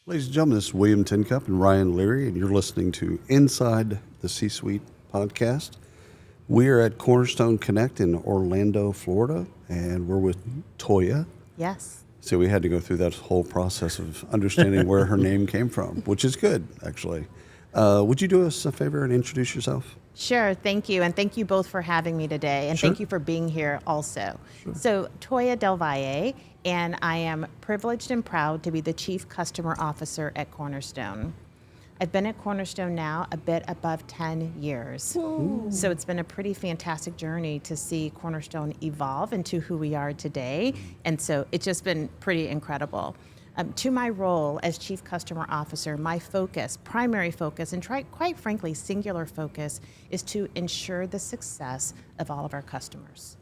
Ladies and gentlemen, this is William Tincup and Ryan Leary, and you're listening to Inside the C-Suite podcast. We're at Cornerstone Connect in Orlando, Florida, and we're with Toya. Yes. So we had to go through that whole process of understanding where her name came from, which is good, actually. Would you do us a favor and introduce yourself? Sure. Thank you. And thank you both for having me today. And Sure. thank you for being here also. Sure. So, Toya Del Valle, and I am privileged and proud to be the Chief Customer Officer at Cornerstone. I've been at Cornerstone now a bit above 10 years. Whoa. So it's been a pretty fantastic journey to see Cornerstone evolve into who we are today. And so it's just been pretty incredible. To my role as Chief Customer Officer, my focus, primary focus, and quite frankly, singular focus, is to ensure the success of all of our customers.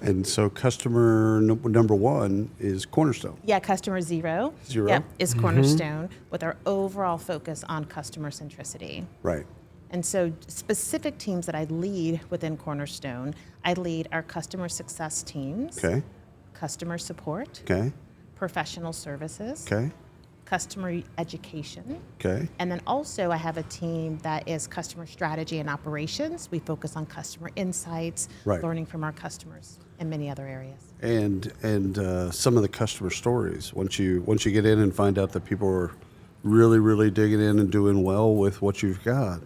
And so customer number one is Cornerstone. Yeah, customer zero. Zero. Yep, is Cornerstone with our overall focus on customer centricity. Right. And so specific teams that I lead within Cornerstone, I lead our customer success teams, Okay. customer support, Okay. professional services, Okay. customer education, Okay. and then also I have a team that is customer strategy and operations. We focus on customer insights, Right. learning from our customers, and many other areas. And some of the customer stories. Once you get in and find out that people are really digging in and doing well with what you've got.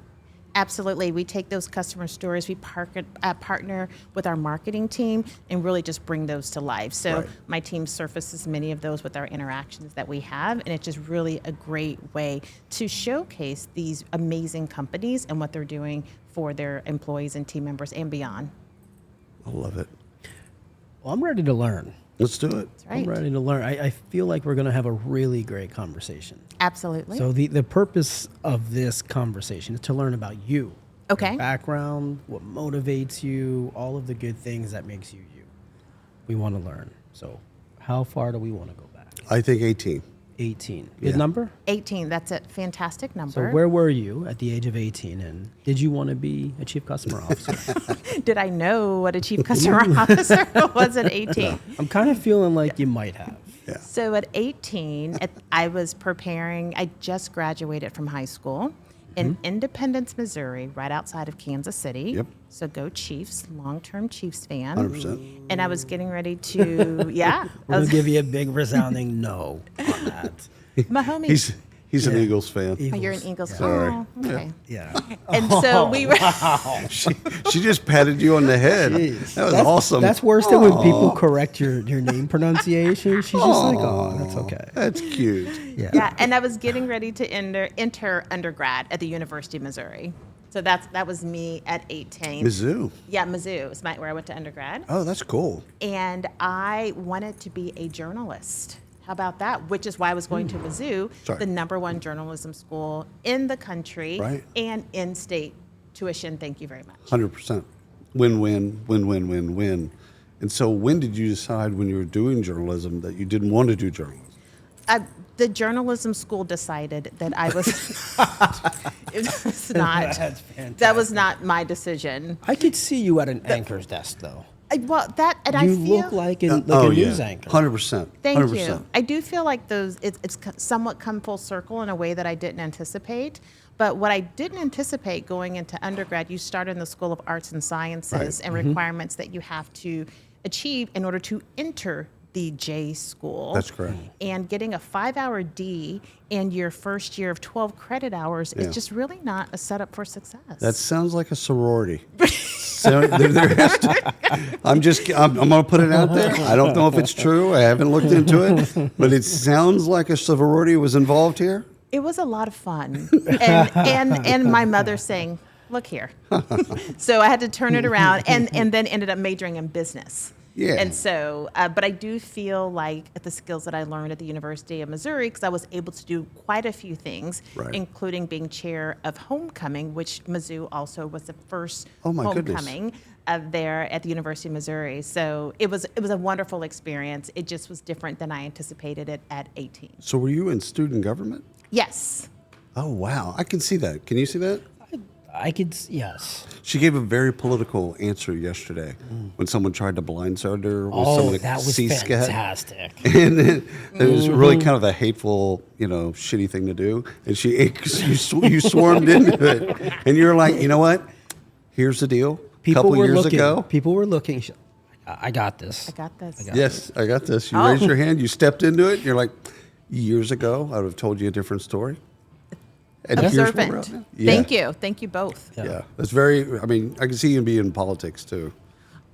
Absolutely. We take those customer stories, we partner with our marketing team and really just bring those to life. So Right. my team surfaces many of those with our interactions that we have, and it's just really a great way to showcase these amazing companies and what they're doing for their employees and team members and beyond. I love it. Well, I'm ready to learn. Let's do it. That's right. I'm ready to learn. I feel like we're going to have a really great conversation. Absolutely. So the purpose of this conversation is to learn about you. Okay. Your background, what motivates you, all of the good things that makes you you. We want to learn. So how far do we want to go back? I think 18. 18. Good Yeah. number? 18, that's a fantastic So number. where were you at the age of 18, and did you want to be a chief customer officer? Did I know what a chief customer officer was at 18? I'm kind of feeling like you might have. Yeah. So at 18, I was preparing, I just graduated from high school in Independence, Missouri, right outside of Kansas City. Yep. So go Chiefs, long-term Chiefs fan. 100%. And I was getting ready to, yeah. We're going to give you a big resounding no on that. My homie. He's an Eagles fan. Oh, you're an Eagles fan. Sorry. Oh, okay. Yeah. And so we were. She just patted you on the head. Jeez. That was That's awesome. That's worse than when people correct your name pronunciation. She's just like, oh, that's okay. That's cute. Yeah. Yeah, and I was getting ready to enter undergrad at the University of Missouri. So that was me at 18. Mizzou. Yeah, Mizzou is where I went to undergrad. Oh, that's cool. And I wanted to be a journalist. How about that? Which is why I was going to Mizzou, Sorry. the #1 journalism school in the country, Right. and in-state tuition. Thank you very much. 100%. Win-win. And so when did you decide when you were doing journalism that you didn't want to do journalism? The journalism school decided that I was. It was not. That's fantastic. That was not my decision. I could see you at an anchor's desk, though. I You feel. look like a news anchor. 100%. Thank 100%. you. I do feel like it's somewhat come full circle in a way that I didn't anticipate. But what I didn't anticipate going into undergrad, you start in the School of Arts and Sciences Right. and requirements that you have to achieve in order to enter the J school. That's correct. And getting a 5-hour D in your first year of 12 credit hours Yeah. is just really not a setup for success. That sounds like a sorority. So there has to, I'm going to put it out there. I don't know if it's true. I haven't looked into it, but it sounds like a sorority was involved here. It was a lot of fun. And my mother saying, look here. So I had to turn it around and then ended up majoring in business. Yeah. And so, but I do feel like the skills that I learned at the University of Missouri, because I was able to do quite a few things, Right. including being chair of homecoming, which Mizzou also was the first Oh, my goodness. homecoming there at the University of Missouri. So it was a wonderful experience. It just was different than I anticipated it at 18. So were you in student government? Yes. Oh, wow. I can see that. Can you see that? Yes. She gave a very political answer yesterday when someone tried to blindside her with some of the that was C-scat. fantastic. And it was really kind of a hateful, shitty thing to do. And you swarmed into it. And you're like, you know what? Here's the deal. People were years looking. ago. People were looking. I got this. I got this. Yes, I got this. You Oh. raised your hand. You stepped into it. And you're like, years ago, I would have told you a different story. And here's where we're at Observant. now. Yeah. Thank you. Thank you both. Yeah, that's very. I mean, I can see you be in politics too.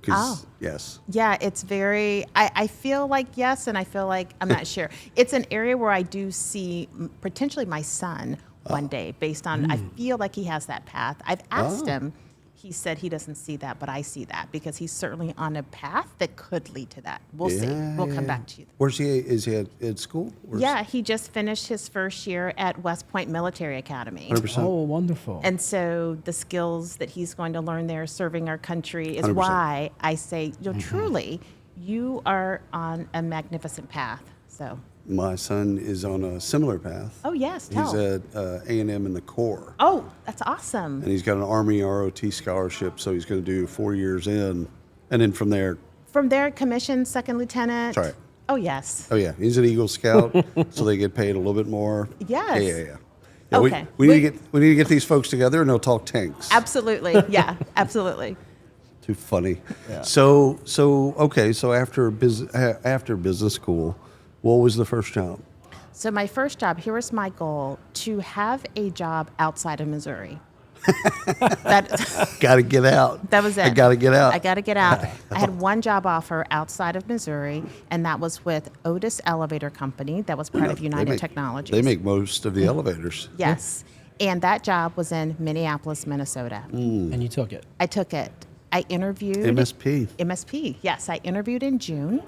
'Cause, Oh. yes. Yeah, it's very, I feel like yes, and I feel like I'm not sure. It's an area where I do see potentially my son one day based on, I feel like he has that path. I've asked him, he said he doesn't see that, but I see that because he's certainly on a path that could lead to that. We'll see. We'll come back to you. Where's he? Is he at school? Yeah, he just finished his first year at West Point Military Academy. 100%. Oh, wonderful. And so the skills that he's going to learn there serving our country is 100%. why I say, truly, you are on a magnificent path. So, My son is on a similar path. oh, yes, He's tell. at A&M in the Corps. Oh, that's awesome. And he's got an Army ROT scholarship, so he's going to do 4 years in. And then from there, From there, commissioned second lieutenant. That's right. Oh, yes. oh, yeah, he's an Eagle Scout, so they get paid a little bit more. Yes. Yeah. Okay. We need to get these folks together, and they'll talk tanks. Absolutely. Yeah, absolutely. Too funny. So okay. So after business school, what was the first job? So my first job, here was my goal, to have a job outside of Missouri. Got to get out. That was it. I got to get out. I got to get out. I had one job offer outside of Missouri, and that was with Otis Elevator Company. That was part of United Technologies. They make most of the elevators. Yes. And that job was in Minneapolis, Minnesota. And you took it. I took it. I interviewed. MSP. MSP, yes. I interviewed in June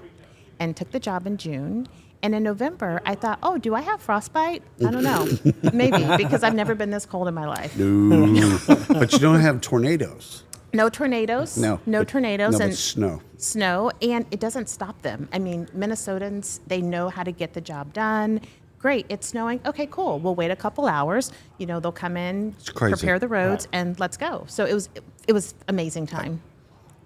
and took the job in June. And in November, I thought, oh, do I have frostbite? I don't know. Maybe, because I've never been this cold in my life. No. But you don't have tornadoes. No tornadoes. No. No tornadoes. No, and but snow. Snow, and it doesn't stop them. I mean, Minnesotans, they know how to get the job done. Great, it's snowing. Okay, cool. We'll wait a couple hours. They'll come in, crazy. prepare the roads, and let's go. So it was amazing time.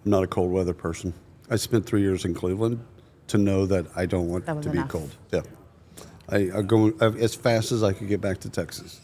I'm not a cold weather person. I spent 3 years in Cleveland to know that I don't want That was to be enough. cold. Yeah. I go as fast as I could get back to Texas.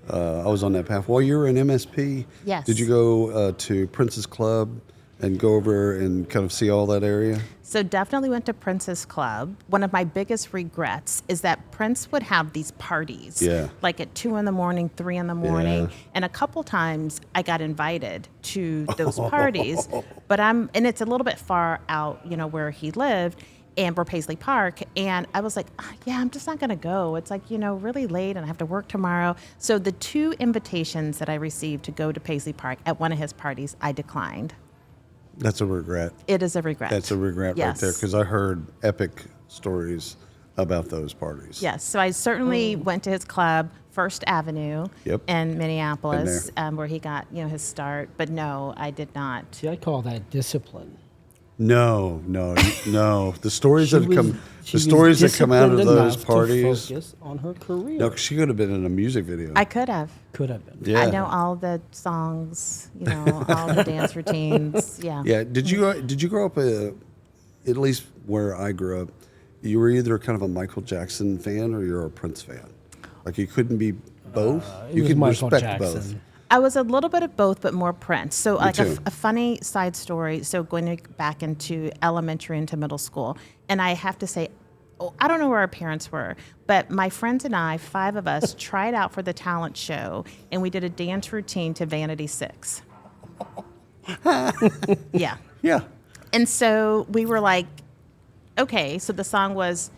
I was on that path. While you were in MSP, Yes. did you go to Princess Club and go over and kind of see all that area? So definitely went to Prince's Club. One of my biggest regrets is that Prince would have these parties, Yeah. like at 2 a.m, 3 a.m, Yeah. and a couple times I got invited to those parties. But and it's a little bit far out, where he lived, and we're Paisley Park, and I was like, yeah, I'm just not gonna go. It's like really late, and I have to work tomorrow. So the 2 invitations that I received to go to Paisley Park at one of his parties, I declined. That's a regret. It is a regret. That's a regret right there, Yes. because I heard epic stories about those parties. Yes, so I certainly went to his club, First Avenue, Yep. in Minneapolis, Been where he got his start. But no, I did not. See, I call that discipline. No. The stories She that was- come, she the was stories that come out of disciplined those enough to parties. focus on her career. No, 'cause she could have been in a music video. I could have. Could have been. Yeah. I know all the songs, all the dance routines. Yeah. Yeah. Did you grow up at least where I grew up? You were either kind of a Michael Jackson fan or you're a Prince fan. Like you couldn't be both. It You was could Michael respect Jackson. both. I was a little bit of both, but more Prince. So, like too. a funny side story. So, going back into elementary into middle school, and I have to say, I don't know where our parents were, but my friends and I, 5 of us, tried out for the talent show, and we did a dance routine to Vanity 6. Yeah. Yeah. And so we were like, okay, so the song was,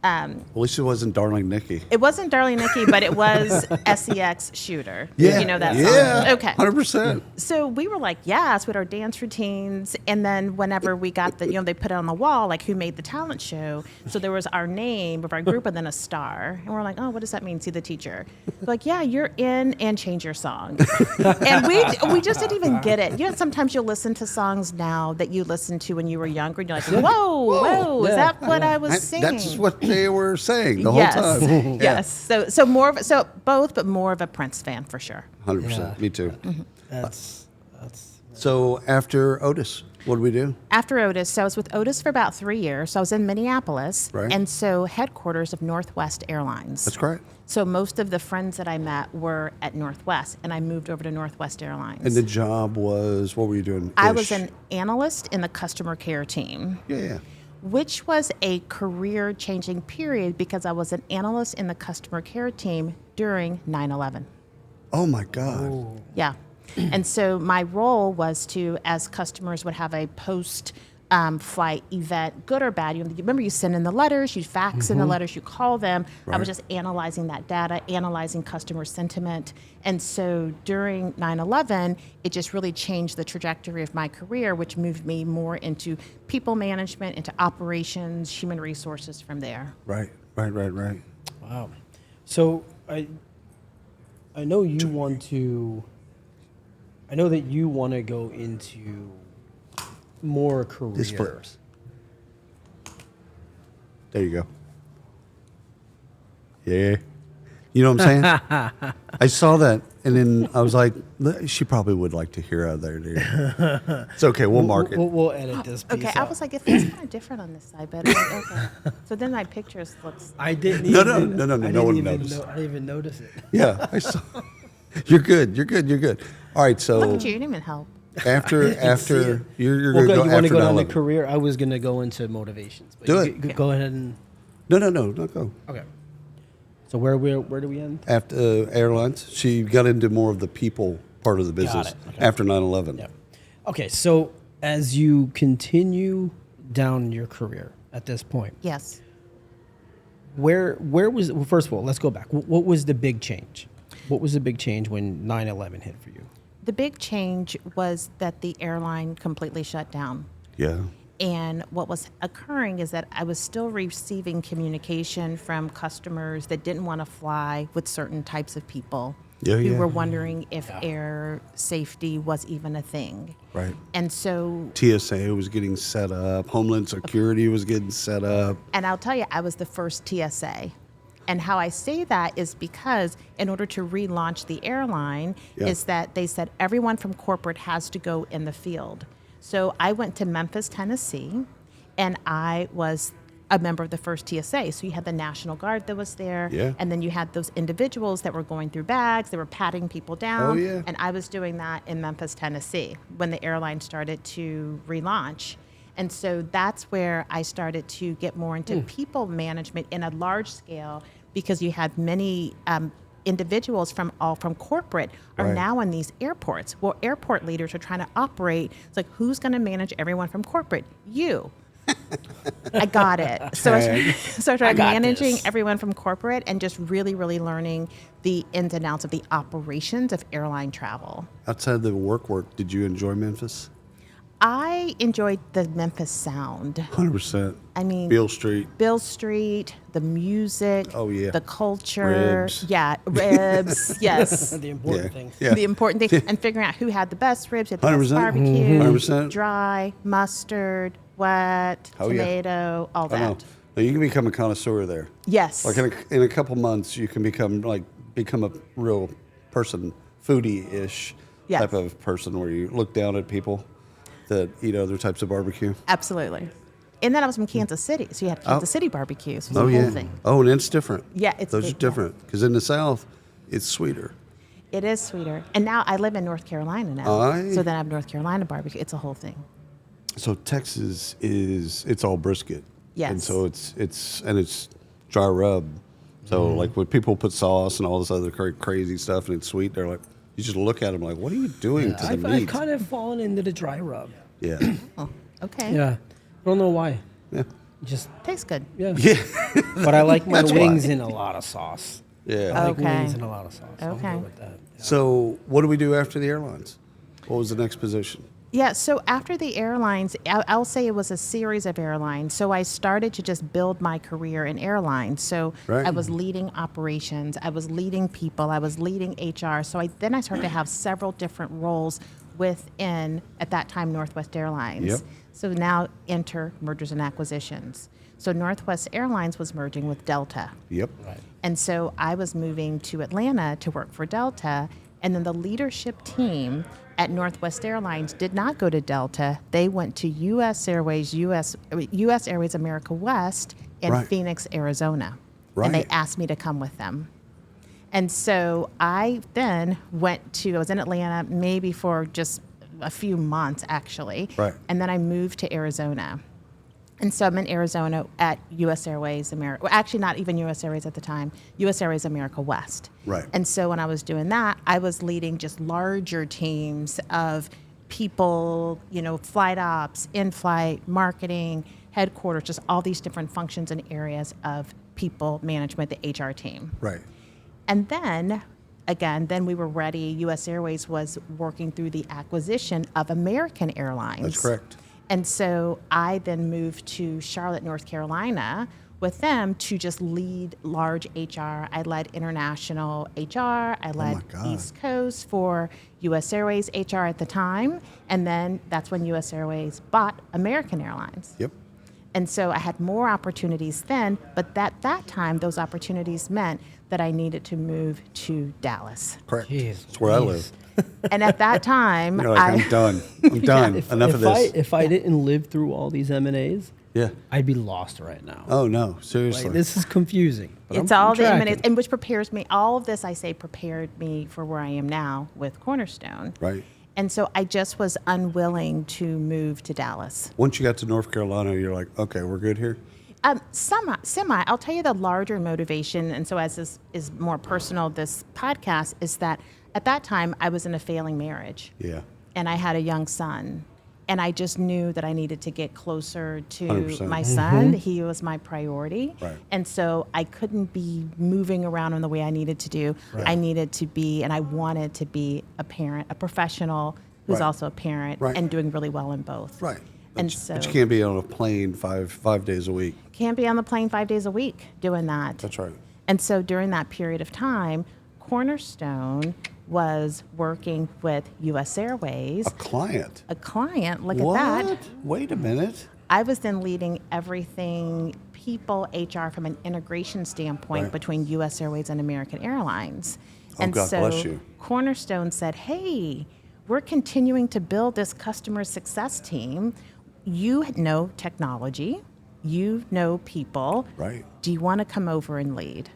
At least it wasn't Darling Nikki. it wasn't Darling Nikki, but it was SEX Shooter. Yeah. You know that song? Yeah. Okay. 100%. So we were like, yes, with our dance routines. And then whenever we got they put it on the wall, like who made the talent show. So there was our name of our group and then a star. And we're like, oh, what does that mean? See the teacher. We're like, yeah, you're in and change your song. And we just didn't even get it. Sometimes you'll listen to songs now that you listened to when you were younger and you're like, whoa, is that what I was singing? That's what they were saying the yes. whole time. Yeah. Yes. So both, but more of a Prince fan for sure. 100%. Yeah. Me too. That's So after Otis, what did we do? After Otis, so I was with Otis for about 3 years. So I was in Minneapolis, Right. and so headquarters of Northwest Airlines. That's correct. So most of the friends that I met were at Northwest, and I moved over to Northwest Airlines. And the job was, what were you doing? I was an analyst in the customer care team, Yeah. which was a career-changing period because I was an analyst in the customer care team during 9/11. Oh my God. Yeah. And so my role was to, as customers would have a post flight event, good or bad, you remember you send in the letters, you fax in the letters, you call them. I was Right. just analyzing that data, analyzing customer sentiment. And so during 9/11, it just really changed the trajectory of my career, which moved me more into people management, into operations, human resources from there. Right. wow. So I know you want to. I know that you want to go into more career. This flips. There you go. Yeah. You know what I'm saying? I saw that, and then I was like, she probably would like to hear out of there, dude. It's okay. We'll mark it. We'll edit this piece Okay, I out. was like, it feels kind of different on this side, but okay. So then my pictures looks. I didn't. No, even, no, I no one didn't even noticed. I didn't even notice it. Yeah, I saw. You're good. All right, so Look at you, you didn't even help. after it. you're Well, going to go you want to after go down the 9/11. career? I was going to go into motivations. But Do you it. Go ahead and. No, don't go. Okay. So where do we end? After airlines, she got into more of the people part of the business it. Okay. after 9/11. Yeah. Okay, so as you continue down your career at this point, Yes. where was well, first of all, let's go back. What was the big change? What was the big change when 9/11 hit for you? The big change was that the airline completely shut down. Yeah. And what was occurring is that I was still receiving communication from customers that didn't want to fly with certain types of people Yeah, who yeah. were wondering if air safety was even a thing. Right. And so, TSA was getting set up. Homeland Security was getting set up. and I'll tell you, I was the first TSA. And how I say that is because in order to relaunch the airline, Yeah. is that they said everyone from corporate has to go in the field. So I went to Memphis, Tennessee, and I was a member of the first TSA. So you had the National Guard that was there, Yeah. and then you had those individuals that were going through bags, they were patting people down. Oh, yeah. And I was doing that in Memphis, Tennessee, when the airline started to relaunch. And so that's where I started to get more into people management in a large scale, because you had many individuals from corporate are Right. now in these airports. Well, airport leaders are trying to operate. It's like, who's going to manage everyone from corporate? You. I got it. So I started got managing this. everyone from corporate and just really, really learning the ins and outs of the operations of airline travel. Outside the work, did you enjoy Memphis? I enjoyed the Memphis sound. 100%. I mean, Beale Street. Bill Street, the music, Oh, yeah. the culture. Ribs. Yeah, ribs, yes. The important Yeah. things. Yeah. The important thing, and figuring out who had the best ribs, who had the best 100%. barbecue, 100%. dry, mustard, wet, Oh, yeah. tomato, all I know. that. Now, you can become a connoisseur there. Yes. Like in a couple months, you can become a real person, foodie-ish Yes. type of person where you look down at people that eat other types of barbecue. Absolutely. And then I was from Kansas City, so you had Kansas City barbecues. It was Oh, the yeah. whole thing. Oh, and it's different. Yeah, it's Those big, are different. Because in the South, it's sweeter. It is sweeter. And now I live in North Carolina now. Aye. So then I have North Carolina barbecue. It's a whole thing. So Texas it's all brisket. Yes. And so it's dry rub. So like when people put sauce and all this other crazy stuff and it's sweet, they're like, you just look at them like, what are you doing to the I've meat? kind of fallen into the dry rub. Yeah. Oh, okay. Yeah. I don't know why. Yeah. Just, Tastes good. yeah. Yeah. But I like my That's wings why. in a lot of sauce. Yeah. I like Okay. wings in a lot of sauce. I'm Okay. good with that. Yeah. So what do we do after the airlines? What was the next position? Yeah, so after the airlines, I'll say it was a series of airlines. So I started to just build my career in airlines. So Right. I was leading operations, I was leading people, I was leading HR. So then I started to have several different roles within, at that time, Northwest Airlines. Yep. So now enter mergers and acquisitions. So Northwest Airlines was merging with Delta. Yep. Right. And so I was moving to Atlanta to work for Delta, And then the leadership team at Northwest Airlines did not go to Delta. They went to U.S. Airways, U.S. Airways America West in Right. Phoenix, Arizona. And they Right. asked me to come with them. And so I then I was in Atlanta maybe for just a few months, actually. Right. And then I moved to Arizona. And so I'm in Arizona at U.S. Airways America. Well, actually, not even U.S. Airways at the time. U.S. Airways America West. Right. And so when I was doing that, I was leading just larger teams of people, flight ops, in-flight, marketing, headquarters, just all these different functions and areas of people management, the HR team. Right. And then, again, we were ready. U.S. Airways was working through the acquisition of American Airlines. That's correct. And so I then moved to Charlotte, North Carolina with them to just lead large HR. I led international HR. I led God. East Coast for U.S. Airways HR at the time. And then that's when U.S. Airways bought American Airlines. Yep. And so I had more opportunities then, but at that time, those opportunities meant that I needed to move to Dallas. Correct. Jeez, That's where I live. And at that time, You're like, I'm done. I'm done. Enough of this. If I didn't live through all these M&As, Yeah. I'd be lost right now. Oh, no. Seriously. Like, this is confusing. but it's I'm all the tracking. M&As, and which prepares me, all of this I say prepared me for where I am now with Cornerstone. Right. And so I just was unwilling to move to Dallas. Once you got to North Carolina, you're like, okay, we're good here. Semi. I'll tell you the larger motivation, and so as this is more personal, this podcast, is that at that time I was in a failing marriage. Yeah. And I had a young son. And I just knew that I needed to get closer to 100%. my son. He was my priority. Right. And so I couldn't be moving around in the way I needed to do. Right. I needed to be, and I wanted to be a parent, a professional who's Right. also a parent Right. and doing really well in both. Right. And But you can't be on a plane five days a week. can't be on the plane 5 days a week doing that. That's right. And so during that period of time, Cornerstone was working with U.S. Airways, A client. a client. Look What? at that. Wait a minute. I was then leading everything people HR from an integration standpoint Right. between U.S. Airways and American Airlines. Oh, And God so bless you. Cornerstone said, hey, we're continuing to build this customer success team. You know technology. You know people. Right. Do you want to come over and lead?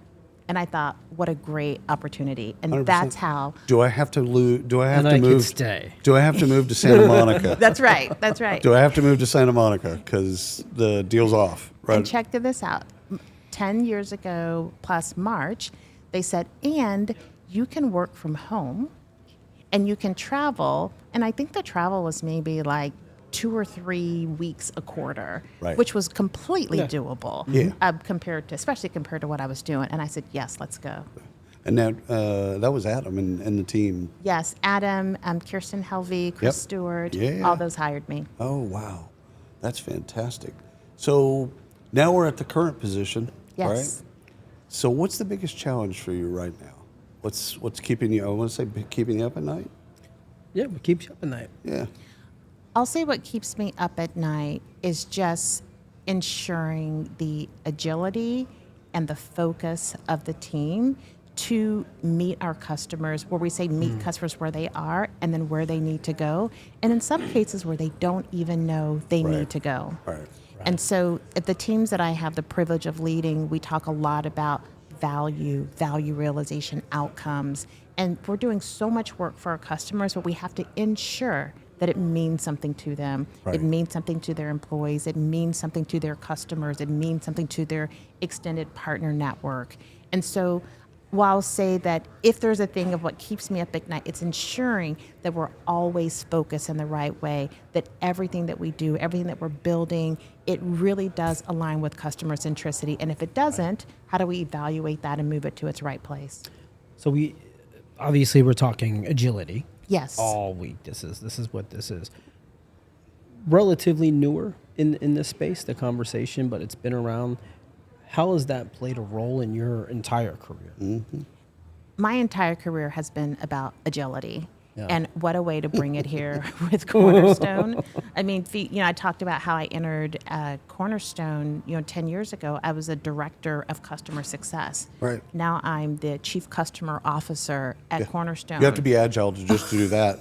And I thought, what a great opportunity. And 100%. that's how. Do I have to lose? Do I have And to I could move? stay. Do I have to move to Santa Monica? That's right. That's right. Do I have to move to Santa Monica because the deal's off? Right. And check this out. 10 years ago plus March, they said, and you can work from home and you can travel. And I think the travel was maybe like 2 or 3 weeks a quarter, Right. which was completely Yeah. doable Yeah. especially compared to what I was doing. And I said, yes, let's go. And now that was Adam and the team. Yes, Adam, Kirsten Helvey, Chris Yep. Stewart, Yeah. all those hired me. Oh wow, that's fantastic. So now we're at the current position, Yes. right? So what's the biggest challenge for you right now? What's keeping you? I want to say keeping you up at night. Yeah, what keeps you up at night? Yeah. I'll say what keeps me up at night is just ensuring the agility and the focus of the team to meet our customers, where we say meet customers where they are and then where they need to go. And in some cases where they don't even know they Right. need to go. Right. And so at the teams that I have the privilege of leading, we talk a lot about value realization, outcomes. And we're doing so much work for our customers, but we have to ensure that it means something to them. Right. It means something to their employees. It means something to their customers. It means something to their extended partner network. And so while I'll say that if there's a thing of what keeps me up at night, it's ensuring that we're always focused in the right way, that everything that we do, everything that we're building, it really does align with customer centricity. And if it doesn't, how do we evaluate that and move it to its right place? So we're talking agility Yes. all week. This is what this is. Relatively newer in this space, the conversation, but it's been around. How has that played a role in your entire career? My entire career has been about agility. Yeah. And what a way to bring it here with Cornerstone. I mean, I talked about how I entered Cornerstone, 10 years ago. I was a director of customer success. Right. Now I'm the chief customer officer at Cornerstone. You have to be agile to just do that.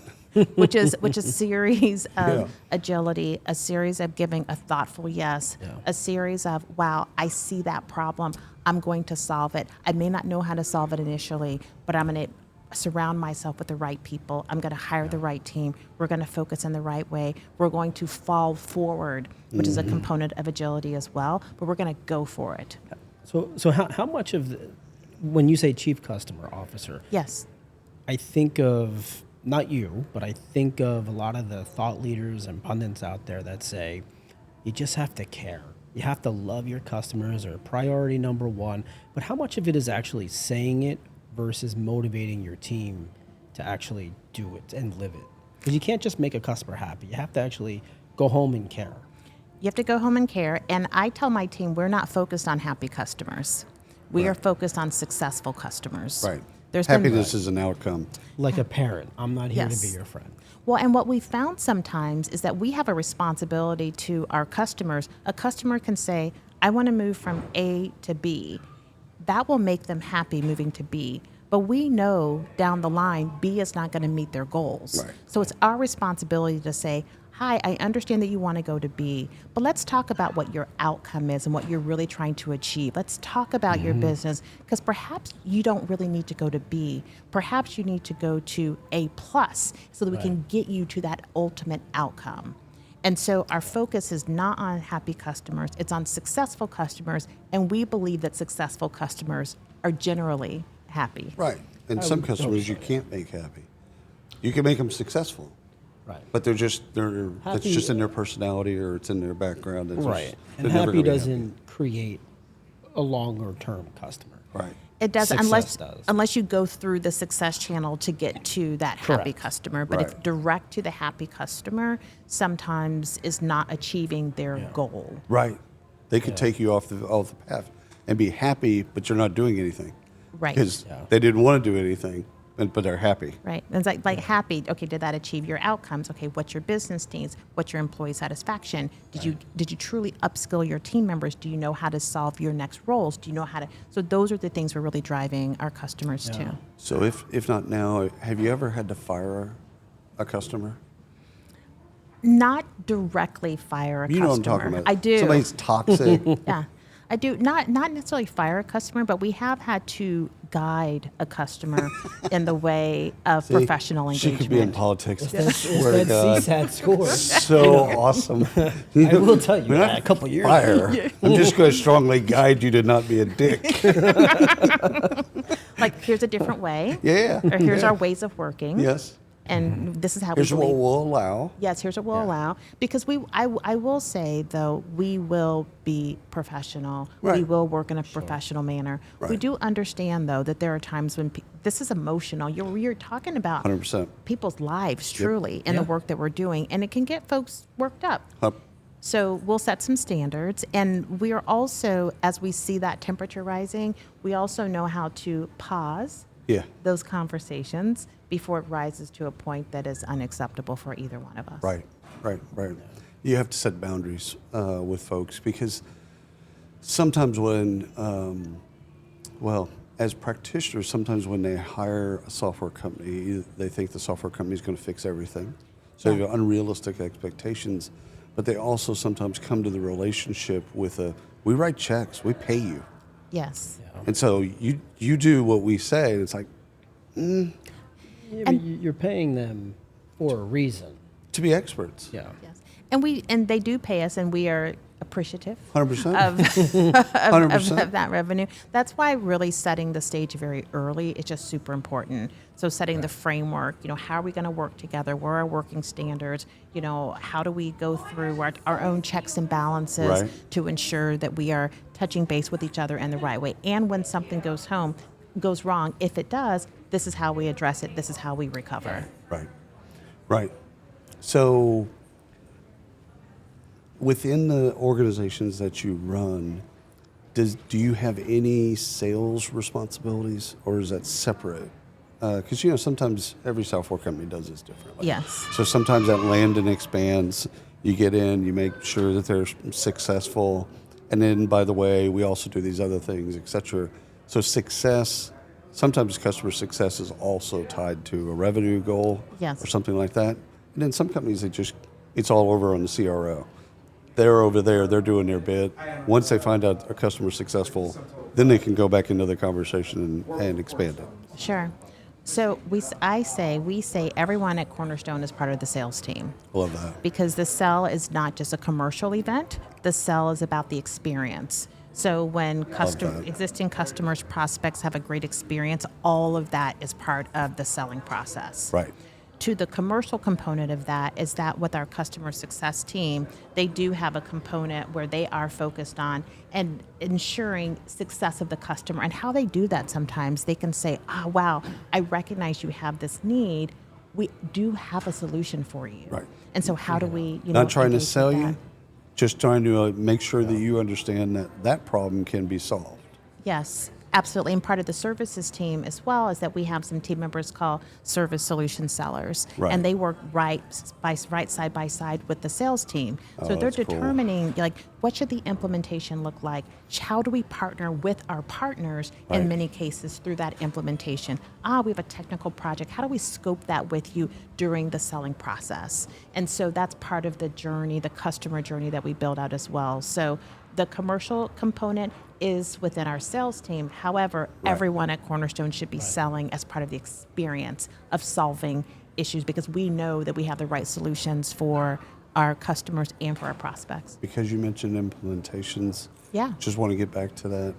which is a series of Yeah. agility, a series of giving a thoughtful yes, a series of, wow, I see that problem. I'm going to solve it. I may not know how to solve it initially, but I'm going to surround myself with the right people. I'm going to hire the right team. We're going to focus in the right way. We're going to fall forward, which is a component of agility as well, but we're going to go for it. So how much of when you say chief customer officer, Yes. I think of, not you, but I think of a lot of the thought leaders and pundits out there that say, you just have to care. You have to love your customers, or priority number one. But how much of it is actually saying it versus motivating your team to actually do it and live it? Because you can't just make a customer happy. You have to actually go home and care. You have to go home and care. And I tell my team, we're not focused on happy customers. We are focused on successful customers. Right. There's Happiness is an outcome. Like a parent. I'm not here to Yes. be your friend. Well, and what we found sometimes is that we have a responsibility to our customers. A customer can say, I want to move from A to B. That will make them happy moving to B. But we know down the line, B is not going to meet their goals. Right. So it's our responsibility to say, hi, I understand that you want to go to B, but let's talk about what your outcome is and what you're really trying to achieve. Let's talk about your business, because perhaps you don't really need to go to B. Perhaps you need to go to A plus so that we can get you to that ultimate outcome. And so our focus is not on happy customers, it's on successful customers, and we believe that successful customers are generally happy. Right. And some customers you can't make happy. You can make them successful. Right. But they're that's Happy- just in their personality, or it's in their background. It's Right. Just, And they're never happy gonna be doesn't create a longer term customer. Right. It does, Success does. unless you go through the success channel to get to that happy Correct. customer. But if Right. direct to the happy customer sometimes is not achieving their goal. Right. They could take you off the path and be happy, but you're not doing anything. Right. Because they didn't want to do anything, but they're happy. Right. And it's like happy. Okay, did that achieve your outcomes? Okay, what's your business needs? What's your employee satisfaction? Did you truly upskill your team members? Do you know how to solve your next roles? Do you know how to? So those are the things we're really driving our customers to. So if not now, have you ever had to fire a customer? Not directly fire a You know customer. what I'm talking about. I do. Somebody's toxic. Yeah, I do. Not necessarily fire a customer, but we have had to guide a customer in the way of See, professional engagement. She could be in politics. That's Swear to that God. CSAT score. So awesome. I will tell you We're that not a couple years fire. ago. I'm just going to strongly guide you to not be a dick. Like, here's a different way. Yeah. Or here's yeah. our ways of working. Yes. And this is how Here's we what believe. we'll allow. Yes, here's what we'll allow. Because I will say, though, we will be professional. We Right. will work in a professional manner. We Right. do understand, though, that there are times when this is emotional. You're talking about 100%. people's lives, truly, in the work that we're doing. And it can get folks worked up. So we'll set some standards. And we are also, as we see that temperature rising, we also know how to pause Yeah. those conversations before it rises to a point that is unacceptable for either one of us. Right. You have to set boundaries with folks, because sometimes when, as practitioners, sometimes when they hire a software company, they think the software company is going to fix everything. So you have unrealistic expectations, but they also sometimes come to the relationship with we write checks, we pay you. Yes. And so you do what we say, and it's like, Yeah, but you're paying them for a reason. to be experts. Yeah. Yes. And they do pay us, and we are appreciative 100%. of 100%. of that revenue. That's why really setting the stage very early is just super important. So setting the framework, how are we going to work together? Where are our working standards? How do we go through our own checks and balances Right. to ensure that we are touching base with each other in the right way? And when something goes wrong, if it does, this is how we address it. This is how we recover. Right. So within the organizations that you run, do you have any sales responsibilities, or is that separate? because, you know, sometimes every software company does this differently. Yes. So sometimes that land and expands, you get in, you make sure that they're successful. And then, by the way, we also do these other things, et cetera. So success, sometimes customer success is also tied to a revenue goal Yes. or something like that. And then some companies, it's all over on the CRO. They're over there, they're doing their bit. Once they find out a customer's successful, then they can go back into the conversation and expand it. Sure. So we say everyone at Cornerstone is part of the sales team. I love that. Because the sell is not just a commercial event. The sell is about the experience. So when existing customers, prospects have a great experience, all of that is part of the selling process. Right. To the commercial component of that is that with our customer success team, they do have a component where they are focused on and ensuring success of the customer. And how they do that sometimes, they can say, oh, wow, I recognize you have this need. We do have a solution for you. Right. And so how do we, Not trying to engage with sell you, that? just trying to make sure that you understand that that problem can be solved. Yes, absolutely. And part of the services team as well is that we have some team members called service solution sellers. Right. And they work right side by side with the sales team. So they're that's cool. determining, like, what should the implementation look like? How do we partner with our partners Right. in many cases through that implementation? We have a technical project. How do we scope that with you during the selling process? And so that's part of the journey, the customer journey that we build out as well. So the commercial component is within our sales team. However, everyone at Cornerstone should be selling as part of the experience of solving issues because we know that we have the right solutions for our customers and for our prospects. Because you mentioned implementations, Yeah. just want to get back to that.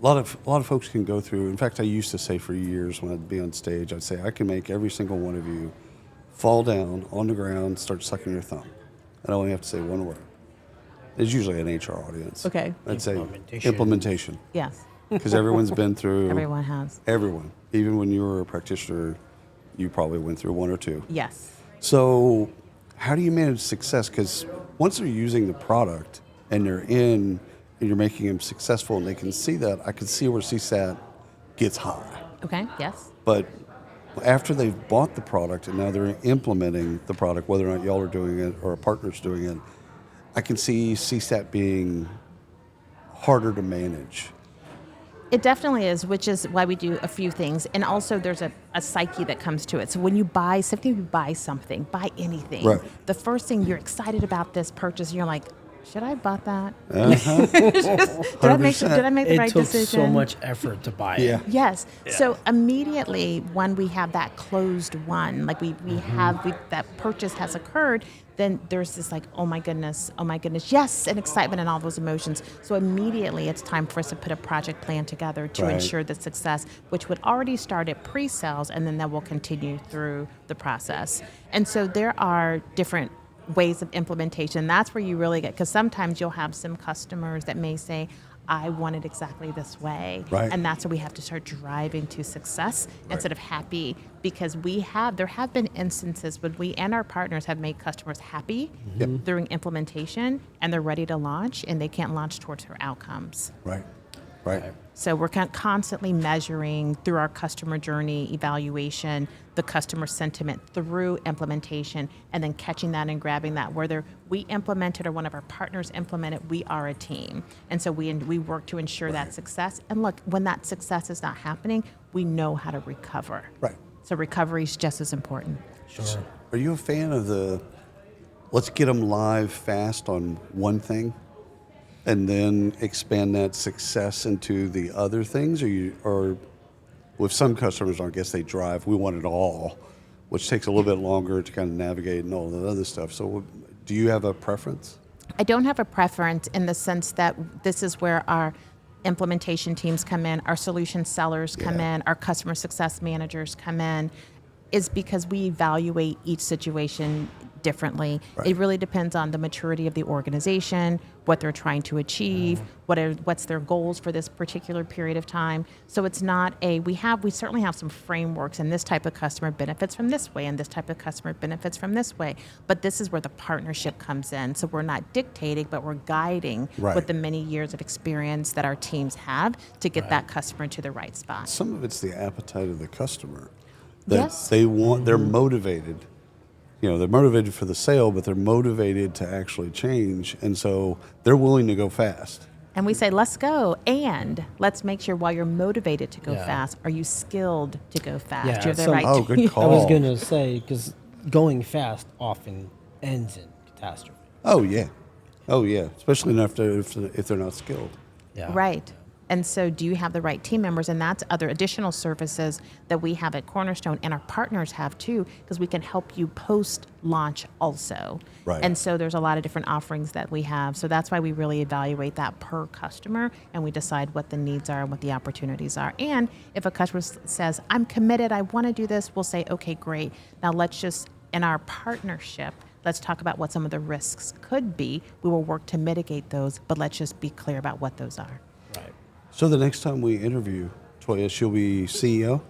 A lot of folks can go through. In fact, I used to say for years when I'd be on stage, I'd say I can make every single one of you fall down on the ground, start sucking your thumb, and I only have to say one word. It's usually an HR audience. Okay. I'd say Implementation. implementation, Yes, because everyone's been through. everyone has. Everyone, even when you were a practitioner, you probably went through one or two. Yes. So, how do you manage success? Because once they're using the product and they're in, and you're making them successful, and they can see that, I can see where CSAT gets high. Okay, yes. But after they've bought the product and now they're implementing the product, whether or not y'all are doing it or a partner's doing it, I can see CSAT being harder to manage. It definitely is, which is why we do a few things. And also there's a psyche that comes to it. So when you buy something, buy anything. Right. The first thing you're excited about this purchase, and you're like, should I have bought that? Uh-huh. Did I make the It right took decision? so much effort to buy it. Yes. So immediately when we have that closed one, like that purchase has occurred, then there's this like, oh my goodness, yes, and excitement and all those emotions. So immediately it's time for us to put a project plan together to Right. ensure the success, which would already start at pre-sales and then that will continue through the process. And so there are different ways of implementation. That's where you really get, because sometimes you'll have some customers that may say, I want it exactly this way. Right. And that's where we have to start driving to success instead of happy, because there have been instances when we and our partners have made customers happy during implementation and they're ready to launch and they can't launch towards their outcomes. Right. So we're constantly measuring through our customer journey evaluation, the customer sentiment through implementation, and then catching that and grabbing that. Whether we implement it or one of our partners implement it, we are a team. And so we work to ensure that success. And look, when that success is not happening, we know how to recover. Right. So recovery is just as important. Sure. Are you a fan of let's get them live fast on one thing and then expand that success into the other things? Or with some customers, I guess they drive, we want it all, which takes a little bit longer to kind of navigate and all that other stuff. So do you have a preference? I don't have a preference in the sense that this is where our implementation teams come in, our solution sellers come in, our customer success managers come in, is because we evaluate each situation differently. Right. It really depends on the maturity of the organization, what they're trying to achieve, what's their goals for this particular period of time. So it's not we certainly have some frameworks, and this type of customer benefits from this way, and this type of customer benefits from this way. But this is where the partnership comes in. So we're not dictating, but we're guiding Right. with the many years of experience that our teams have to get that customer to the right spot. Some of it's the appetite of the customer. That Yes. they want, they're motivated. They're motivated for the sale, but they're motivated to actually change. And so they're willing to go fast. And we say, let's go, and let's make sure while you're motivated to go Yeah. fast, are you skilled to go fast? Yeah, Do you have the some- right Oh, good I call. was going to say, because going fast often ends in catastrophe. Oh, yeah. Oh, yeah. Especially if they're not skilled. Yeah. Right. And so do you have the right team members? And that's other additional services that we have at Cornerstone, and our partners have too, because we can help you post-launch also. Right. And so there's a lot of different offerings that we have. So that's why we really evaluate that per customer, and we decide what the needs are and what the opportunities are. And if a customer says, I'm committed, I want to do this, we'll say, okay, great. Now let's just, in our partnership, let's talk about what some of the risks could be. We will work to mitigate those, but let's just be clear about what those are. Right. So the next time we interview Toya, she'll be CEO?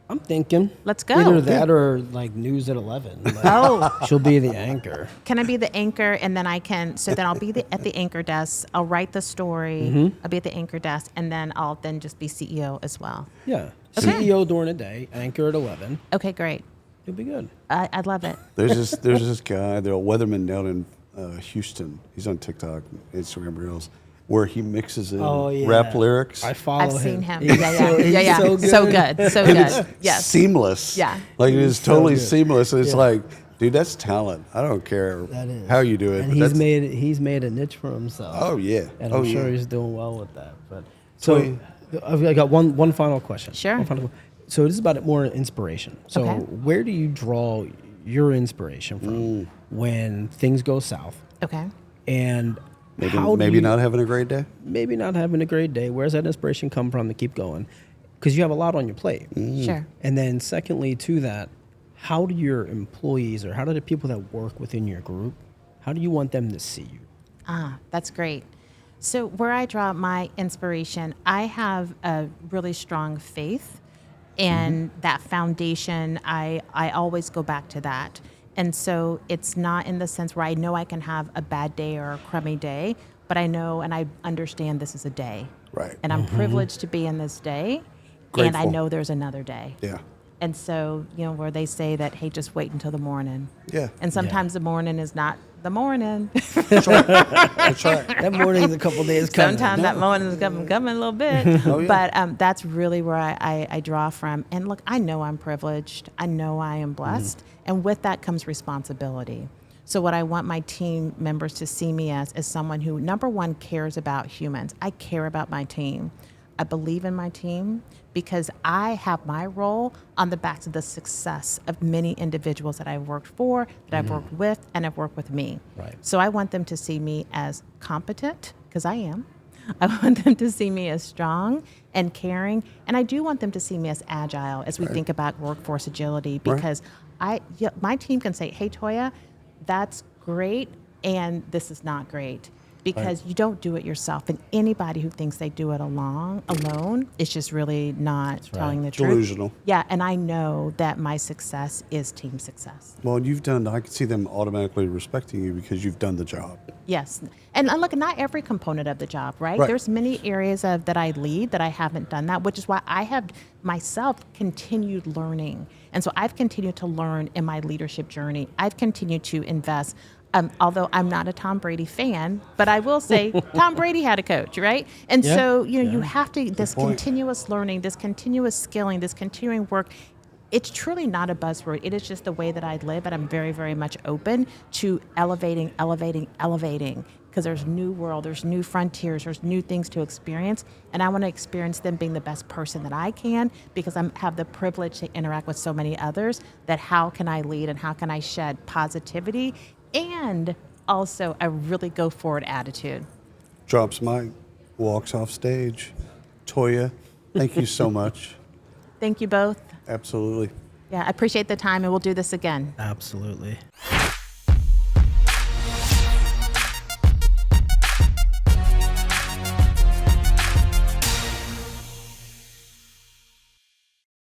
I'm thinking. Let's go. Either that or like news at 11. Like, Oh, she'll be the anchor. can I be the anchor? And then then I'll be at the anchor desk. I'll write the story. I'll be at the anchor desk, and then I'll then just be CEO as well. Yeah. Okay. CEO during the day, anchor at 11. Okay, great. You'll be good. I'd love it. There's this guy, the weatherman down in Houston. He's on TikTok, Instagram Reels, where he mixes in rap lyrics. I follow him. I've seen him. He's Yeah. so good. So good. So good. Yes. Seamless. Yeah. Like it is so totally good. seamless. And it's Yeah. like, dude, that's talent. I don't care That is. how you do it. And but he's made a niche for himself. Oh, yeah. And Oh, I'm sure yeah. he's doing well with that. But So- I got one final question. Sure. So this is about more inspiration. So Okay. where do you draw your inspiration from when things go south? Okay. And Maybe, how do maybe you, not having a great day. maybe not having a great day. Where's that inspiration come from to keep going? Because you have a lot on your plate. Sure. And then secondly to that, how do your employees or how do the people that work within your group, how do you want them to see you? That's great. So where I draw my inspiration, I have a really strong faith, and that foundation, I always go back to that. And so it's not in the sense where I know I can have a bad day or a crummy day, but I know and I understand this is a day. Right. And I'm privileged to be in this day, and I Grateful. know there's another day. Yeah. And so, where they say that, hey, just wait until the morning. Yeah. And sometimes the morning is not the morning. That's right. That morning's a couple days coming. Sometimes that morning is coming a little bit. Oh, yeah. But that's really where I draw from. And look, I know I'm privileged. I know I am blessed. And with that comes responsibility. So what I want my team members to see me as is someone who, number one, cares about humans. I care about my team. I believe in my team because I have my role on the backs of the success of many individuals that I've worked for, that I've worked with, and have worked with me. Right. So I want them to see me as competent, because I am. I want them to see me as strong and caring, and I do want them to see me as agile as we think about workforce agility, because my team can say, hey, Toya, that's great, and this is not great. Because you don't do it yourself, and anybody who thinks they do it alone is just really not telling the truth. Delusional. Yeah, and I know that my success is team success. Well, I can see them automatically respecting you because you've done the job. Yes, and look, not every component of the job, right? Right. There's many areas that I lead that I haven't done that, which is why I have myself continued learning, and so I've continued to learn in my leadership journey. I've continued to invest. Although I'm not a Tom Brady fan, but I will say Tom Brady had a coach, right? And Yeah. so, you have to, this point. continuous learning, this continuous skilling, this continuing work, it's truly not a buzzword. It is just the way that I live, and I'm very, very much open to elevating, because there's new world, there's new frontiers, there's new things to experience, and I want to experience them being the best person that I can, because I have the privilege to interact with so many others, that how can I lead and how can I shed positivity and also a really go forward attitude. Drops mic, walks off stage. Toya, thank you so much. Thank you both. Absolutely. Yeah, I appreciate the time, and we'll do this again. Absolutely.